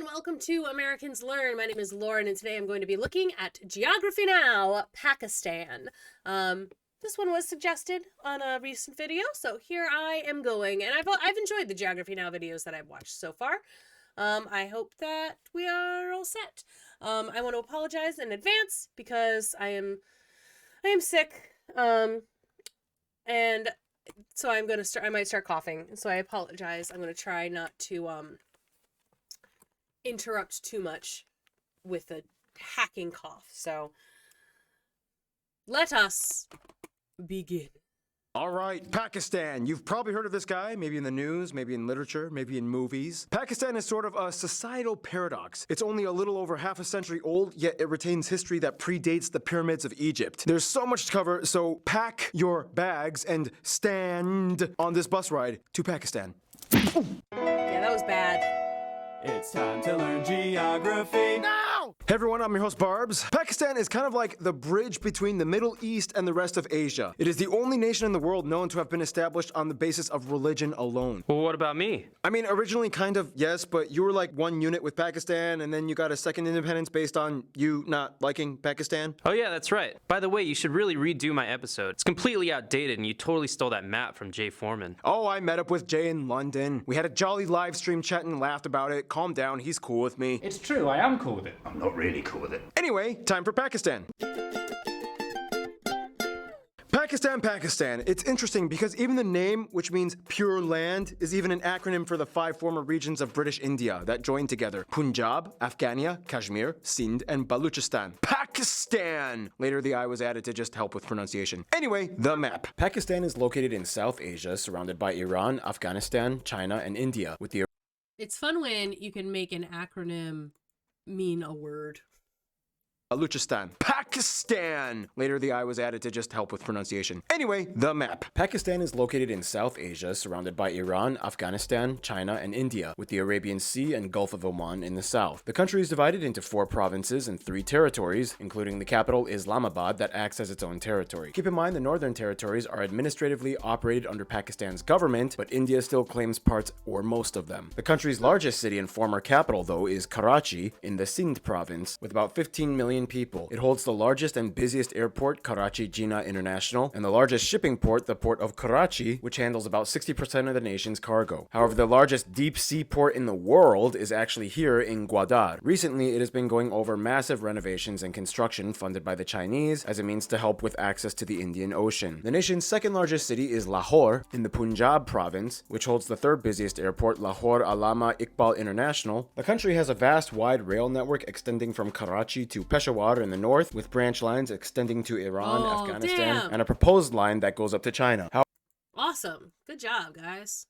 and welcome to Americans Learn. My name is Lauren, and today I'm going to be looking at Geography Now, Pakistan. This one was suggested on a recent video, so here I am going. And I've enjoyed the Geography Now videos that I've watched so far. I hope that we are all set. I want to apologize in advance because I am sick. And so I might start coughing. So I apologize. I'm going to try not to interrupt too much with a hacking cough. So let us begin. All right, Pakistan. You've probably heard of this guy, maybe in the news, maybe in literature, maybe in movies. Pakistan is sort of a societal paradox. It's only a little over half a century old, yet it retains history that predates the pyramids of Egypt. There's so much to cover, so pack your bags and stand on this bus ride to Pakistan. Yeah, that was bad. It's time to learn geography now! Hey everyone, I'm your host Barbs. Pakistan is kind of like the bridge between the Middle East and the rest of Asia. It is the only nation in the world known to have been established on the basis of religion alone. Well, what about me? I mean, originally kind of, yes, but you were like one unit with Pakistan, and then you got a second independence based on you not liking Pakistan. Oh yeah, that's right. By the way, you should really redo my episode. It's completely outdated and you totally stole that map from Jay Foreman. Oh, I met up with Jay in London. We had a jolly live stream chat and laughed about it. Calm down, he's cool with me. It's true, I am cool with it. I'm not really cool with it. Anyway, time for Pakistan. Pakistan. It's interesting because even the name, which means pure land, is even an acronym for the 5 former regions of British India that joined together: Punjab, Afghania, Kashmir, Sindh, and Baluchistan. Pakistan! Later, the I was added to just help with pronunciation. Anyway, the map. Pakistan is located in South Asia, surrounded by Iran, Afghanistan, China, and India, with the It's fun when you can make an acronym mean a word. Baluchistan. Pakistan! Later, the I was added to just help with pronunciation. Anyway, the map. Pakistan is located in South Asia, surrounded by Iran, Afghanistan, China, and India, with the Arabian Sea and Gulf of Oman in the south. The country is divided into 4 provinces and 3 territories, including the capital Islamabad that acts as its own territory. Keep in mind, the northern territories are administratively operated under Pakistan's government, but India still claims parts or most of them. The country's largest city and former capital, though, is Karachi in the Sindh province, with about 15 million people. It holds the largest and busiest airport, Karachi Jinnah International, and the largest shipping port, the port of Karachi, which handles about 60% of the nation's cargo. However, the largest deep sea port in the world is actually here in Gwadar. Recently, it has been going over massive renovations and construction funded by the Chinese as a means to help with access to the Indian Ocean. The nation's second largest city is Lahore in the Punjab province, which holds the 3rd busiest airport, Lahore Allama Iqbal International. The country has a vast, wide rail network extending from Karachi to Peshawar in the north, with branch lines extending to Iran, Afghanistan, and a proposed line that goes up to China. Awesome. Good job, guys.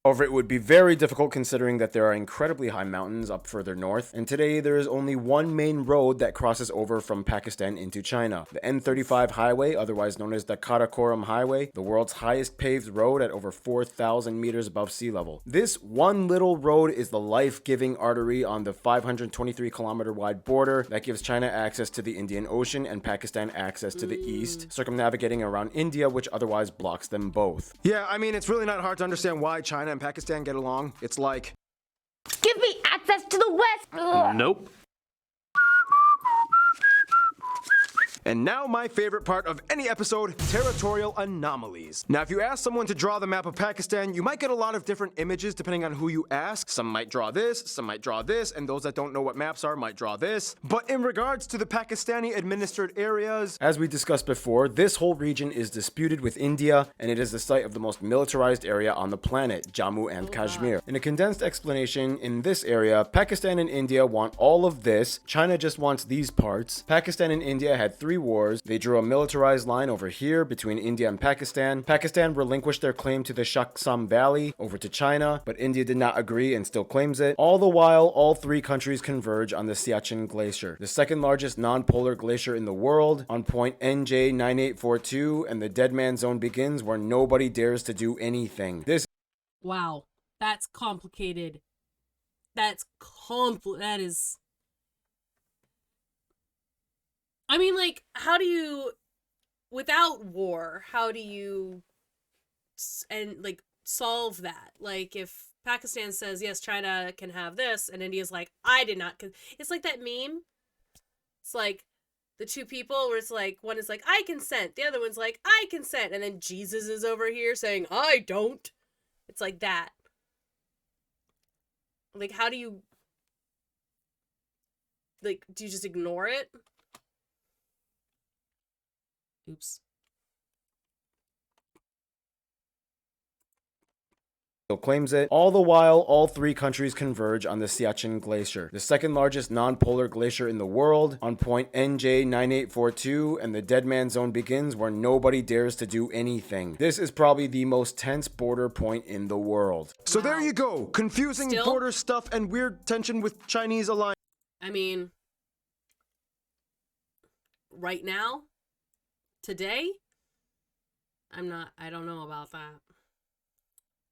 However, it would be very difficult considering that there are incredibly high mountains up further north, and today there is only one main road that crosses over from Pakistan into China. The N35 highway, otherwise known as the Karakoram Highway, the world's highest paved road at over 4,000 meters above sea level. This one little road is the life-giving artery on the 523-kilometer wide border that gives China access to the Indian Ocean and Pakistan access to the east, circumnavigating around India, which otherwise blocks them both. Yeah, I mean, it's really not hard to understand why China and Pakistan get along. It's like, give me access to the West! Ugh. Nope. and now my favorite part of any episode, territorial anomalies. Now, if you ask someone to draw the map of Pakistan, you might get a lot of different images depending on who you ask. Some might draw this, some might draw this, and those that don't know what maps are might draw this. But in regards to the Pakistani administered areas, as we discussed before, this whole region is disputed with India, and it is the site of the most militarized area on the planet, Jammu and Kashmir. In a condensed explanation, in this area, Pakistan and India want all of this, China just wants these parts. Pakistan and India had 3 wars. They drew a militarized line over here between India and Pakistan. Pakistan relinquished their claim to the Shaksam Valley over to China, but India did not agree and still claims it. All the while, all 3 countries converge on the Siachen Glacier, the second largest non-polar glacier in the world, on point NJ9842, and the dead man zone begins where nobody dares to do anything. Wow, that's complicated. That is... I mean, like, how do you, without war, how do you, solve that? Like, if Pakistan says, yes, China can have this, and India's like, I did not. It's like that meme. It's like the two people where it's like, one is like, I consent. The other one's like, I consent. And then Jesus is over here saying, I don't. It's like that. Like, how do you, like, do you just ignore it? Oops. Claims it. All the while, all three countries converge on the Siachen Glacier, the second largest non-polar glacier in the world, on point NJ9842, and the dead man zone begins where nobody dares to do anything. This is probably the most tense border point in the world. So there you go. Confusing Still? border stuff and weird tension with Chinese alliance. I mean, right now, today, I don't know about that.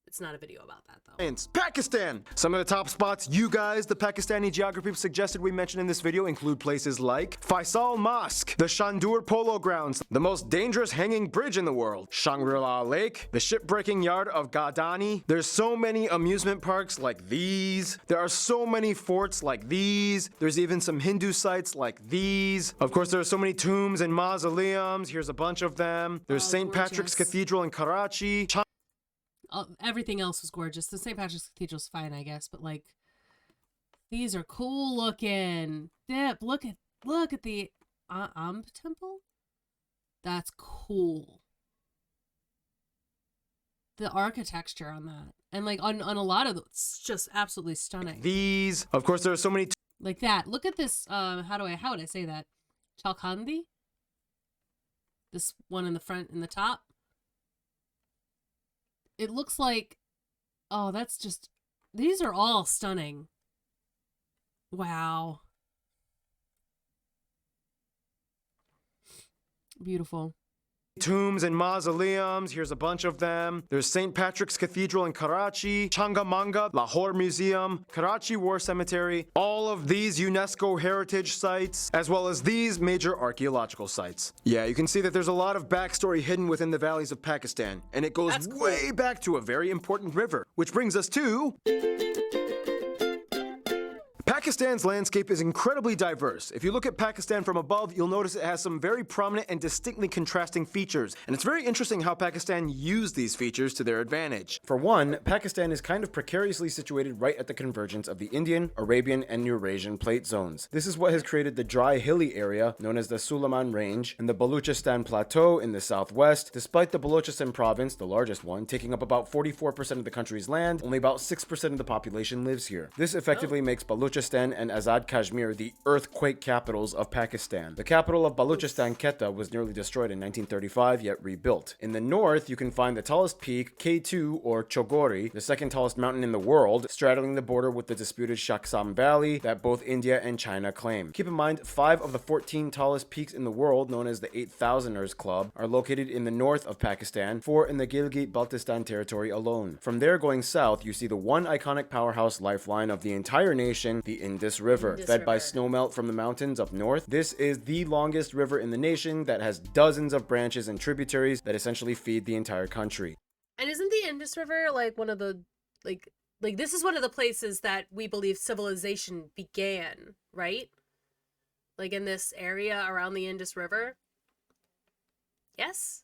It's not a video about that, though. Pakistan! Some of the top spots you guys, the Pakistani geography suggested we mention in this video include places like Faisal Mosque, the Shandur Polo Grounds, the most dangerous hanging bridge in the world, Shangri-La Lake, the shipbreaking yard of Gadani. There's so many amusement parks like these. There are so many forts like these. There's even some Hindu sites like these. Of course, there are so many tombs and mausoleums. Here's a bunch of them. There's St. Patrick's Cathedral in Karachi. Everything else was gorgeous. The St. Patrick's Cathedral's fine, I guess, but like, these are cool looking. Dip, look at the temple. That's cool. The architecture on that, and like on a lot of it's just absolutely stunning. These, of course, there are so many. Like that. Look at this. How would I say that? Chalkandi. This one in the front, in the top. It looks like, oh, that's just, these are all stunning. Wow. Beautiful. Tombs and mausoleums, here's a bunch of them. There's St. Patrick's Cathedral in Karachi, Changamanga, Lahore Museum, Karachi War Cemetery, all of these UNESCO heritage sites, as well as these major archaeological sites. Yeah, you can see that there's a lot of backstory hidden within the valleys of Pakistan, and it goes way back to a very important river, which brings us to... Pakistan's landscape is incredibly diverse. If you look at Pakistan from above, you'll notice it has some very prominent and distinctly contrasting features. And it's very interesting how Pakistan used these features to their advantage. For one, Pakistan is kind of precariously situated right at the convergence of the Indian, Arabian, and Eurasian plate zones. This is what has created the dry, hilly area known as the Sulayman Range and the Baluchistan Plateau in the southwest. Despite the Balochistan province, the largest one, taking up about 44% of the country's land, only about 6% of the population lives here. This effectively makes Balochistan and Azad Kashmir the earthquake capitals of Pakistan. The capital of Balochistan, Quetta, was nearly destroyed in 1935, yet rebuilt. In the north, you can find the tallest peak, K2 or Chogori, the second tallest mountain in the world, straddling the border with the disputed Shaksam Valley that both India and China claim. Keep in mind, 5 of the 14 tallest peaks in the world, known as the 8000ers Club, are located in the north of Pakistan, 4 in the Gilgit-Baltistan territory alone. From there, going south, you see the one iconic powerhouse lifeline of the entire nation, the Indus River, fed by snowmelt from the mountains up north. This is the longest river in the nation that has dozens of branches and tributaries that essentially feed the entire country. And isn't the Indus River like one of the, like this is one of the places that we believe civilization began, right? Like in this area around the Indus River? Yes?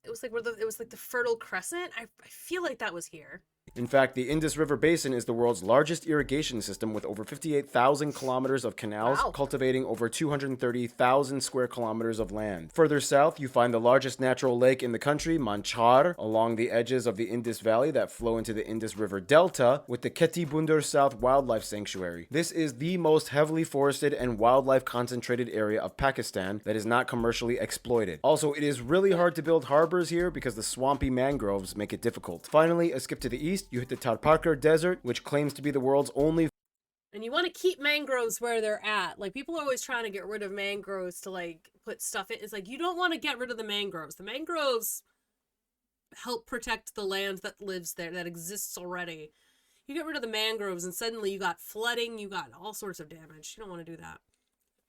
It was like the Fertile Crescent? I feel like that was here. In fact, the Indus River Basin is the world's largest irrigation system with over 58,000 kilometers of canals, cultivating over 230,000 square kilometers of land. Further south, you find the largest natural lake in the country, Manchar, along the edges of the Indus Valley that flow into the Indus River Delta, with the Kheti Bundur South Wildlife Sanctuary. This is the most heavily forested and wildlife concentrated area of Pakistan that is not commercially exploited. Also, it is really hard to build harbors here because the swampy mangroves make it difficult. Finally, a skip to the east, you hit the Tarparkar Desert, which claims to be the world's only... And you want to keep mangroves where they're at. Like, people are always trying to get rid of mangroves to, like, put stuff in. It's like, you don't want to get rid of the mangroves. The mangroves help protect the land that lives there, that exists already. You get rid of the mangroves, and suddenly you got flooding, you got all sorts of damage. You don't want to do that.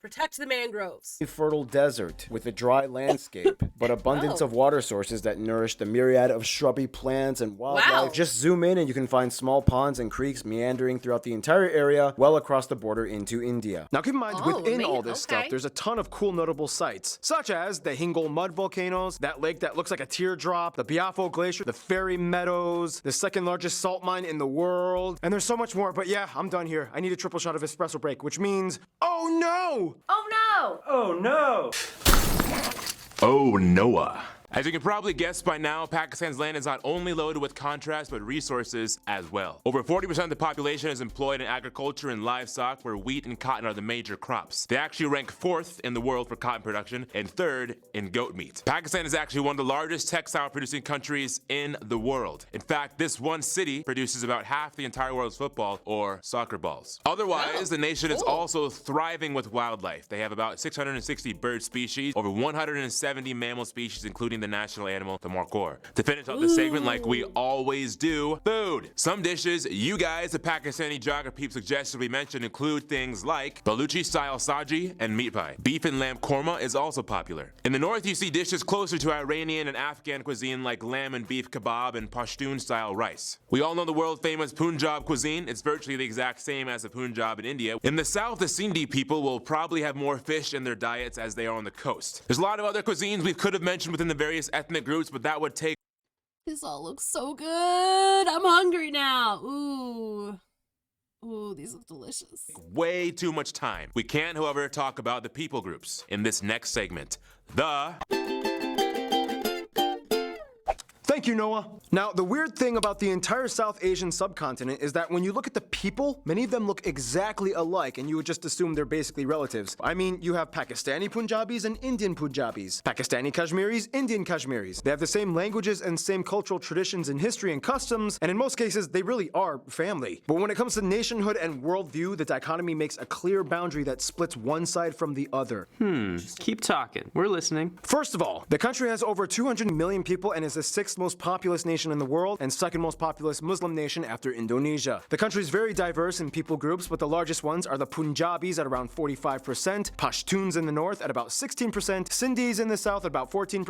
Protect the mangroves. A fertile desert with a dry landscape, but abundance Oh. of water sources that nourish the myriad of shrubby plants and wildlife. Wow. Just zoom in and you can find small ponds and creeks meandering throughout the entire area, well across the border into India. Now keep in mind, Oh, within all this okay. stuff, there's a ton of cool notable sites, such as the Hingol mud volcanoes, that lake that looks like a teardrop, the Biafo Glacier, the Fairy Meadows, the second largest salt mine in the world, and there's so much more, but yeah, I'm done here. I need a triple shot of espresso break, which means, oh no! Oh no! Oh no! Oh, Noah. As you can probably guess by now, Pakistan's land is not only loaded with contrast, but resources as well. Over 40% of the population is employed in agriculture and livestock, where wheat and cotton are the major crops. They actually rank 4th in the world for cotton production and 3rd in goat meat. Pakistan is actually one of the largest textile producing countries in the world. In fact, this one city produces about half the entire world's football or soccer balls. Otherwise, the nation is also thriving with wildlife. They have about 660 bird species, over 170 mammal species, including the national animal, the markhor. To finish up the segment like we always do, food. Some dishes you guys, the Pakistani geography peeps suggested we mention include things like Baluchi style saji and meat pie. Beef and lamb korma is also popular. In the north, you see dishes closer to Iranian and Afghan cuisine like lamb and beef kebab and Pashtun style rice. We all know the world famous Punjab cuisine. It's virtually the exact same as the Punjab in India. In the south, the Sindhi people will probably have more fish in their diets as they are on the coast. There's a lot of other cuisines we could have mentioned within the various ethnic groups, but that would take This all looks so good. I'm hungry now. Ooh. Ooh, these look delicious. way too much time. We can, however, talk about the people groups in this next segment. Thank you, Noah. Now, the weird thing about the entire South Asian subcontinent is that when you look at the people, many of them look exactly alike, and you would just assume they're basically relatives. I mean, you have Pakistani Punjabis and Indian Punjabis, Pakistani Kashmiris, Indian Kashmiris. They have the same languages and same cultural traditions and history and customs, and in most cases, they really are family. But when it comes to nationhood and worldview, the dichotomy makes a clear boundary that splits one side from the other. Keep talking. We're listening. First of all, the country has over 200 million people and is the 6th most populous nation in the world and 2nd most populous Muslim nation after Indonesia. The country is very diverse in people groups, but the largest ones are the Punjabis at around 45%, Pashtuns in the north at about 16%, Sindhis in the south at about 14%,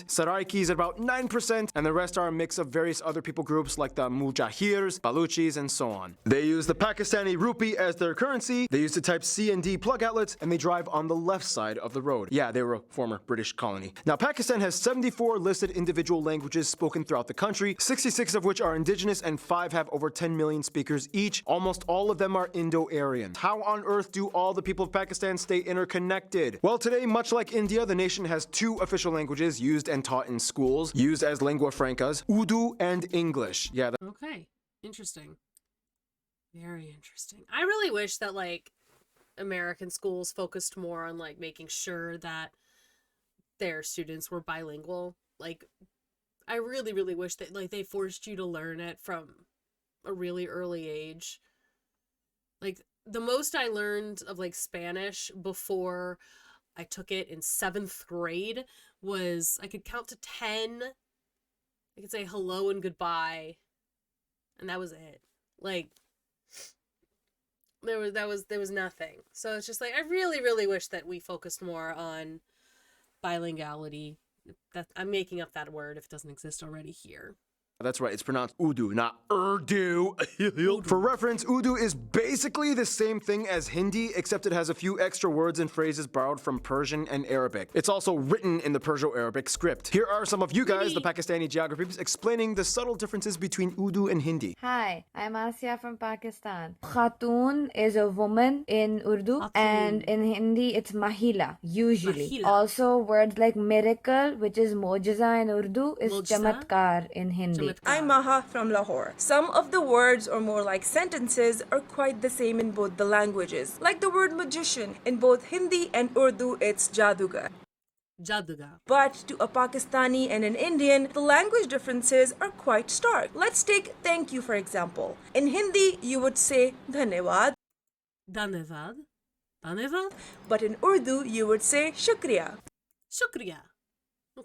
Saraikis at about 9%, and the rest are a mix of various other people groups like the Mujahirs, Baluchis, and so on. They use the Pakistani rupee as their currency, they use the type C and D plug outlets, and they drive on the left side of the road. Yeah, they were a former British colony. Now, Pakistan has 74 listed individual languages spoken throughout the country, 66 of which are indigenous and 5 have over 10 million speakers each. Almost all of them are Indo-Aryan. How on earth do all the people of Pakistan stay interconnected? Well, today, much like India, the nation has 2 official languages used and taught in schools, used as lingua francas, Urdu and English. Yeah, Okay. Interesting. Very interesting. I really wish that, like, American schools focused more on, like, making sure that their students were bilingual. Like, I really, really wish that, like, they forced you to learn it from a really early age. Like, the most I learned of, like, Spanish before I took it in 7th grade was I could count to 10. I could say hello and goodbye. And that was it. Like, there was nothing. So it's just like, I really, really wish that we focused more on bilinguality. That I'm making up that word if it doesn't exist already here. that's right, it's pronounced Urdu, not Urdu. For reference, Urdu is basically the same thing as Hindi, except it has a few extra words and phrases borrowed from Persian and Arabic. It's also written in the Perso-Arabic script. Here are some of you guys, the Pakistani geographers, explaining the subtle differences between Urdu and Hindi. Hi, I'm Asya from Pakistan. Khatoon is a woman in Urdu, and in Hindi it's Mahila, usually. Mahila. Also, words like miracle, which is mojiza in Urdu, is Mojiza? chamatkar in Hindi. I'm Maha from Lahore. Some of the words, or more like sentences, are quite the same in both the languages. Like the word magician. In both Hindi and Urdu, it's jadugar. Jadugar. But to a Pakistani and an Indian, the language differences are quite stark. Let's take thank you for example. In Hindi, you would say dhanyavad, Dhanyavad. Dhanyavad? but in Urdu, you would say shukriya. Shukriya.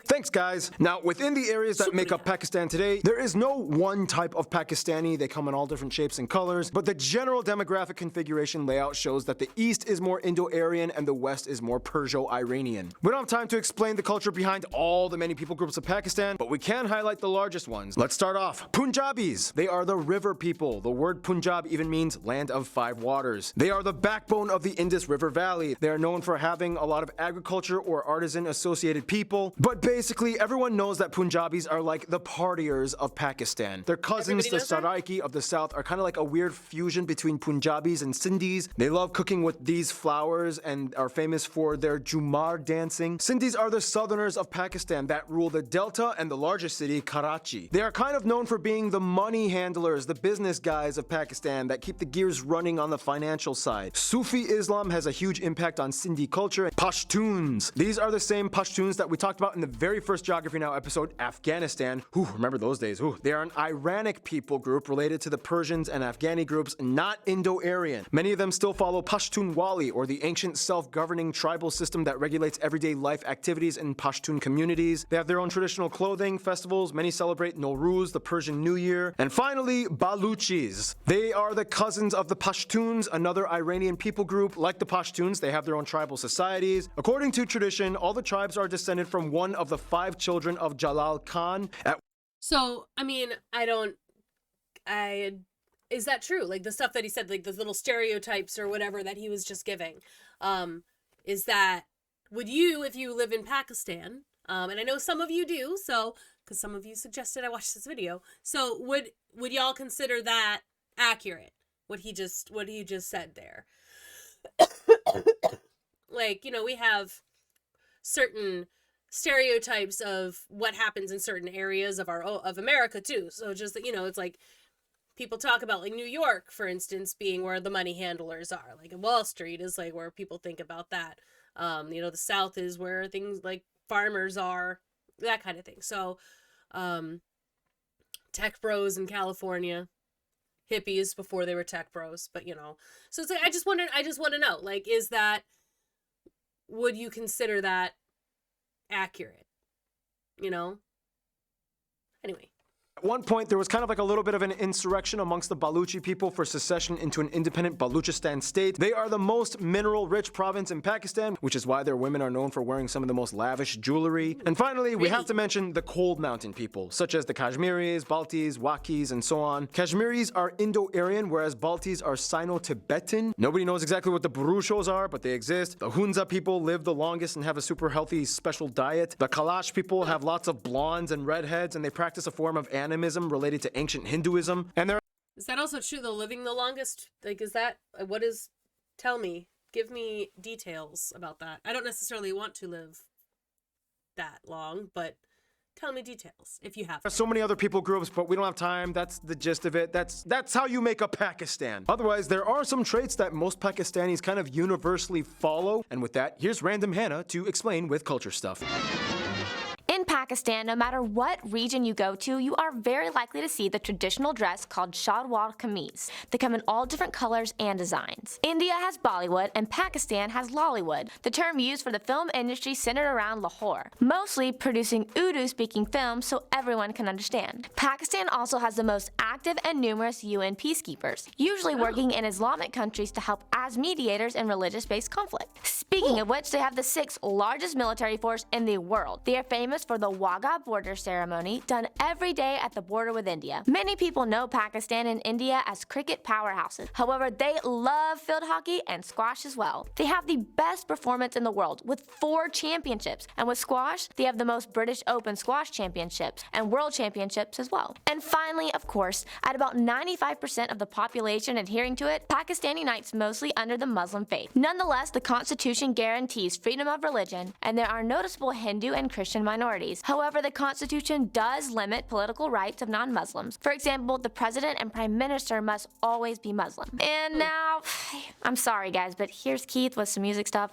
Thanks, guys. Now, within the areas that make up Pakistan today, there is no one type of Pakistani. They come in all different shapes and colors, but the general demographic configuration layout shows that the East is more Indo-Aryan and the West is more Perso-Iranian. We don't have time to explain the culture behind all the many people groups of Pakistan, but we can highlight the largest ones. Let's start off. Punjabis. They are the river people. The word Punjab even means land of five waters. They are the backbone of the Indus River Valley. They are known for having a lot of agriculture or artisan-associated people, but basically everyone knows that Punjabis are like the partiers of Pakistan. Their cousins, the Saraiki of the south, are kind of like a weird fusion between Punjabis and Sindhis. They love cooking with these flowers and are famous for their Jumar dancing. Sindhis are the southerners of Pakistan that rule the Delta and the largest city, Karachi. They are kind of known for being the money handlers, the business guys of Pakistan that keep the gears running on the financial side. Sufi Islam has a huge impact on Sindhi culture. Pashtuns. These are the same Pashtuns that we talked about in the very first Geography Now episode, Afghanistan. Remember those days. They are an Iranic people group related to the Persians and Afghani groups, not Indo-Aryan. Many of them still follow Pashtunwali, or the ancient self-governing tribal system that regulates everyday life activities in Pashtun communities. They have their own traditional clothing, festivals. Many celebrate Nowruz, the Persian New Year. And finally, Baluchis. They are the cousins of the Pashtuns, another Iranian people group. Like the Pashtuns, they have their own tribal societies. According to tradition, all the tribes are descended from one of the 5 children of Jalal Khan. So, I mean, is that true? Like the stuff that he said, like the little stereotypes or whatever that he was just giving. Would you, if you live in Pakistan, and I know some of you do, so, because some of you suggested I watch this video, so would y'all consider that accurate? What he just said there? Like, you know, we have certain stereotypes of what happens in certain areas of America too. So just, you know, it's like people talk about like New York, for instance, being where the money handlers are. Like Wall Street is like where people think about that. You know, the South is where things like farmers are, that kind of thing. So, tech bros in California, hippies before they were tech bros, but you know, so it's like, I just want to know, like, would you consider that accurate? You know? Anyway. At one point, there was kind of like a little bit of an insurrection amongst the Baluchi people for secession into an independent Baluchistan state. They are the most mineral-rich province in Pakistan, which is why their women are known for wearing some of the most lavish jewelry. And finally, we have to mention the cold mountain people, such as the Kashmiris, Baltis, Wakis, and so on. Kashmiris are Indo-Aryan, whereas Baltis are Sino-Tibetan. Nobody knows exactly what the Burushos are, but they exist. The Hunza people live the longest and have a super healthy special diet. The Kalash people have lots of blondes and redheads, and they practice a form of animism related to ancient Hinduism. And is that also true, the living the longest? Like, is that, tell me, give me details about that. I don't necessarily want to live that long, but tell me details if you have. There's so many other people groups, but we don't have time. That's the gist of it. That's how you make a Pakistan. Otherwise, there are some traits that most Pakistanis kind of universally follow. And with that, here's Random Hannah to explain with culture stuff. In Pakistan, no matter what region you go to, you are very likely to see the traditional dress called shalwar kameez. They come in all different colors and designs. India has Bollywood and Pakistan has Lollywood, the term used for the film industry centered around Lahore, mostly producing Urdu-speaking films so everyone can understand. Pakistan also has the most active and numerous UN peacekeepers, usually working in Islamic countries to help as mediators in religious-based conflict. Speaking of which, they have the 6th largest military force in the world. They are famous for the Wagah border ceremony done every day at the border with India. Many people know Pakistan and India as cricket powerhouses. However, they love field hockey and squash as well. They have the best performance in the world with 4 championships. And with squash, they have the most British Open squash championships and world championships as well. And finally, of course, at about 95% of the population adhering to it, Pakistan unites mostly under the Muslim faith. Nonetheless, the Constitution guarantees freedom of religion, and there are noticeable Hindu and Christian minorities. However, the Constitution does limit political rights of non-Muslims. For example, the president and prime minister must always be Muslim. And now, I'm sorry guys, but here's Keith with some music stuff.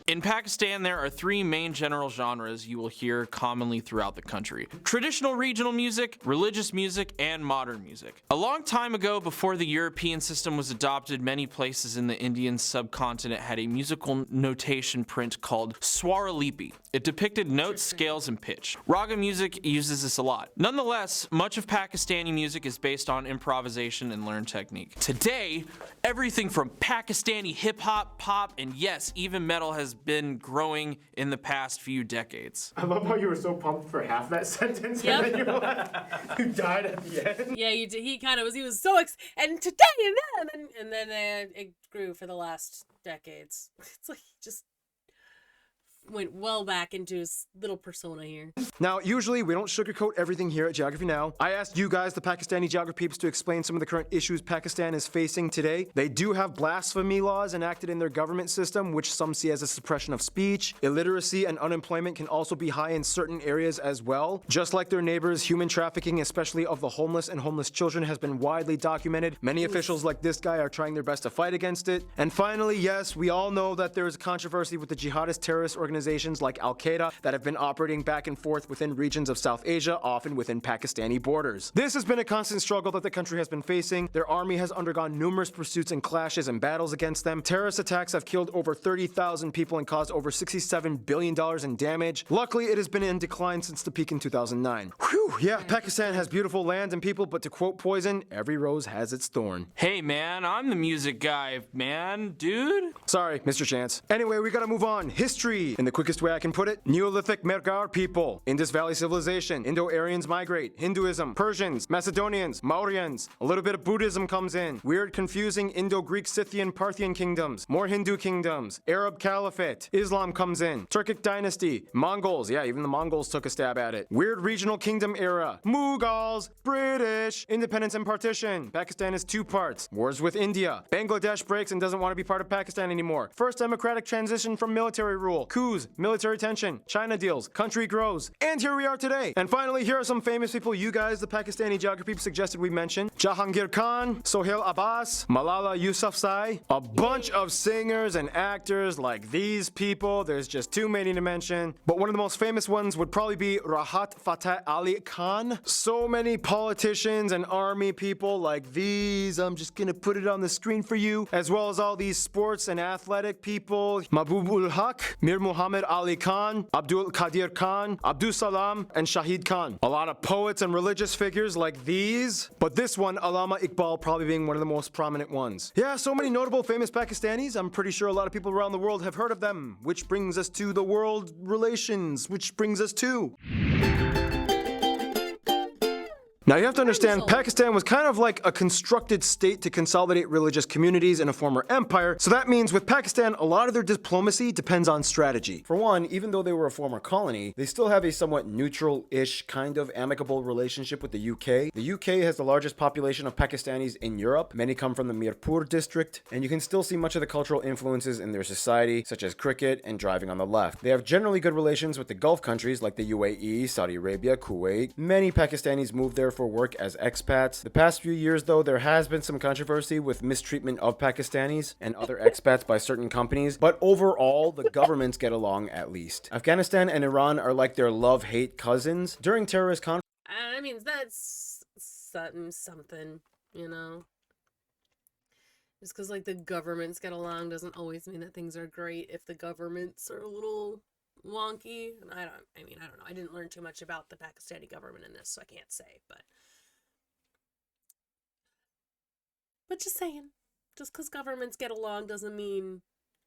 In Pakistan, there are three main general genres you will hear commonly throughout the country: traditional regional music, religious music, and modern music. A long time ago, before the European system was adopted, many places in the Indian subcontinent had a musical notation print called Swaralipi. It depicted notes, scales, and pitch. Raga music uses this a lot. Nonetheless, much of Pakistani music is based on improvisation and learned technique. Today, everything from Pakistani hip-hop, pop, and yes, even metal has been growing in the past few decades. I love how you were so pumped for half that sentence, Yep. and then you died at the end. Yeah, he kind of was. He was so and today and then it grew for the last decades. It's like he just went well back into his little persona here. Now, usually we don't sugarcoat everything here at Geography Now. I asked you guys, the Pakistani geography peeps, to explain some of the current issues Pakistan is facing today. They do have blasphemy laws enacted in their government system, which some see as a suppression of speech. Illiteracy and unemployment can also be high in certain areas as well. Just like their neighbors, human trafficking, especially of the homeless and homeless children, has been widely documented. Many officials like this guy are trying their best to fight against it. And finally, yes, we all know that there is a controversy with the jihadist terrorist organizations like Al-Qaeda that have been operating back and forth within regions of South Asia, often within Pakistani borders. This has been a constant struggle that the country has been facing. Their army has undergone numerous pursuits and clashes and battles against them. Terrorist attacks have killed over 30,000 people and caused over $67 billion in damage. Luckily, it has been in decline since the peak in 2009. Whew, yeah, Pakistan has beautiful land and people, but to quote Poison, every rose has its thorn. Hey man, I'm the music guy, man, dude. Sorry, Mr. Chance. Anyway, we gotta move on. History. In the quickest way I can put it, Neolithic Mergar people, Indus Valley civilization, Indo-Aryans migrate, Hinduism, Persians, Macedonians, Mauryans, a little bit of Buddhism comes in, weird confusing Indo-Greek Scythian Parthian kingdoms, more Hindu kingdoms, Arab Caliphate, Islam comes in, Turkic dynasty, Mongols, yeah, even the Mongols took a stab at it, weird regional kingdom era, Mughals, British, independence and partition, Pakistan is two parts, wars with India, Bangladesh breaks and doesn't want to be part of Pakistan anymore, first democratic transition from military rule, coups, military tension, China deals, country grows, and here we are today. And finally, here are some famous people you guys, the Pakistani geography, suggested we mention. Jahangir Khan, Sohail Abbas, Malala Yousafzai, a bunch of singers and actors like these people. There's just too many to mention. But one of the most famous ones would probably be Rahat Fateh Ali Khan. So many politicians and army people like these. I'm just gonna put it on the screen for you, as well as all these sports and athletic people. Mahbub ul Haq, Mir Muhammad Ali Khan, Abdul Qadir Khan, Abdul Salam, and Shahid Khan. A lot of poets and religious figures like these, but this one, Allama Iqbal, probably being one of the most prominent ones. Yeah, so many notable famous Pakistanis. I'm pretty sure a lot of people around the world have heard of them, which brings us to the world relations, which brings us to... Now you have to understand, Pakistan was kind of like a constructed state to consolidate religious communities in a former empire, so that means with Pakistan, a lot of their diplomacy depends on strategy. For one, even though they were a former colony, they still have a somewhat neutral-ish kind of amicable relationship with the UK. The UK has the largest population of Pakistanis in Europe. Many come from the Mirpur district, and you can still see much of the cultural influences in their society, such as cricket and driving on the left. They have generally good relations with the Gulf countries like the UAE, Saudi Arabia, Kuwait. Many Pakistanis moved there for work as expats. The past few years, though, there has been some controversy with mistreatment of Pakistanis and other expats by certain companies, but overall, the governments get along at least. Afghanistan and Iran are like their love-hate cousins. During terrorist conflicts, I mean, that's something, you know? Just because, like, the governments get along doesn't always mean that things are great if the governments are a little wonky. And I don't know. I didn't learn too much about the Pakistani government in this, so I can't say, but just saying, just because governments get along doesn't mean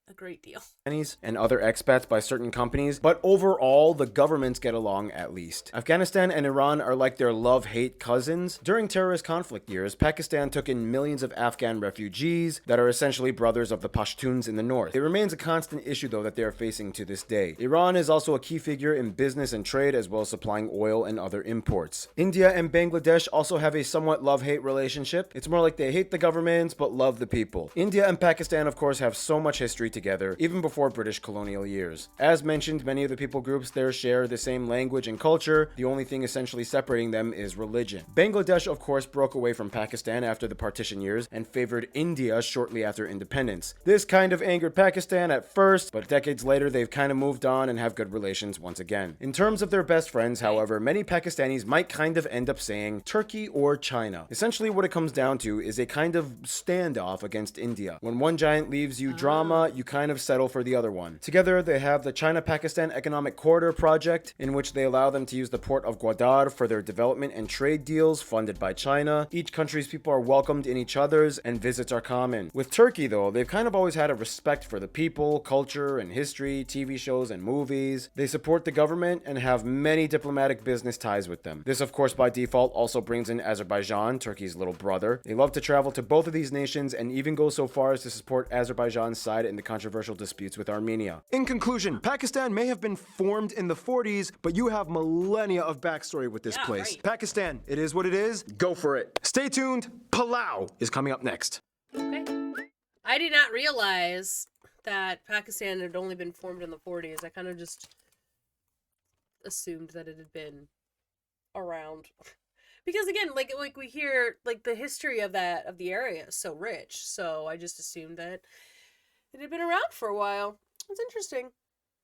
a great deal. And other expats by certain companies, but overall, the governments get along at least. Afghanistan and Iran are like their love-hate cousins. During terrorist conflict years, Pakistan took in millions of Afghan refugees that are essentially brothers of the Pashtuns in the north. It remains a constant issue, though, that they are facing to this day. Iran is also a key figure in business and trade, as well as supplying oil and other imports. India and Bangladesh also have a somewhat love-hate relationship. It's more like they hate the governments, but love the people. India and Pakistan, of course, have so much history together even before British colonial years. As mentioned, many of the people groups there share the same language and culture. The only thing essentially separating them is religion. Bangladesh, of course, broke away from Pakistan after the partition years and favored India shortly after independence. This kind of angered Pakistan at first, but decades later they've kind of moved on and have good relations once again. In terms of their best friends, however, many Pakistanis might kind of end up saying Turkey or China. Essentially what it comes down to is a kind of standoff against India. When one giant leaves you drama, you kind of settle for the other one. Together they have the China-Pakistan Economic Corridor project, in which they allow them to use the port of Gwadar for their development and trade deals funded by China. Each country's people are welcomed in each other's and visits are common. With Turkey though, they've kind of always had a respect for the people, culture, and history, TV shows and movies. They support the government and have many diplomatic business ties with them. This of course by default also brings in Azerbaijan, Turkey's little brother. They love to travel to both of these nations and even go so far as to support Azerbaijan's side in the controversial disputes with Armenia. In conclusion, Pakistan may have been formed in the 40s, but you have millennia of backstory with this place. Right. Pakistan, it is what it is. Go for it. Stay tuned. Palau is coming up next. Okay. I did not realize that Pakistan had only been formed in the 40s. I kind of just assumed that it had been around. Because again, like we hear like the history of the area is so rich. So I just assumed that it had been around for a while. It's interesting.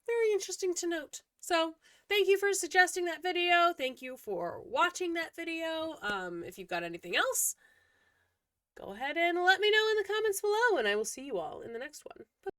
Very interesting to note. So thank you for suggesting that video. Thank you for watching that video. If you've got anything else, go ahead and let me know in the comments below, and I will see you all in the next one. Bye.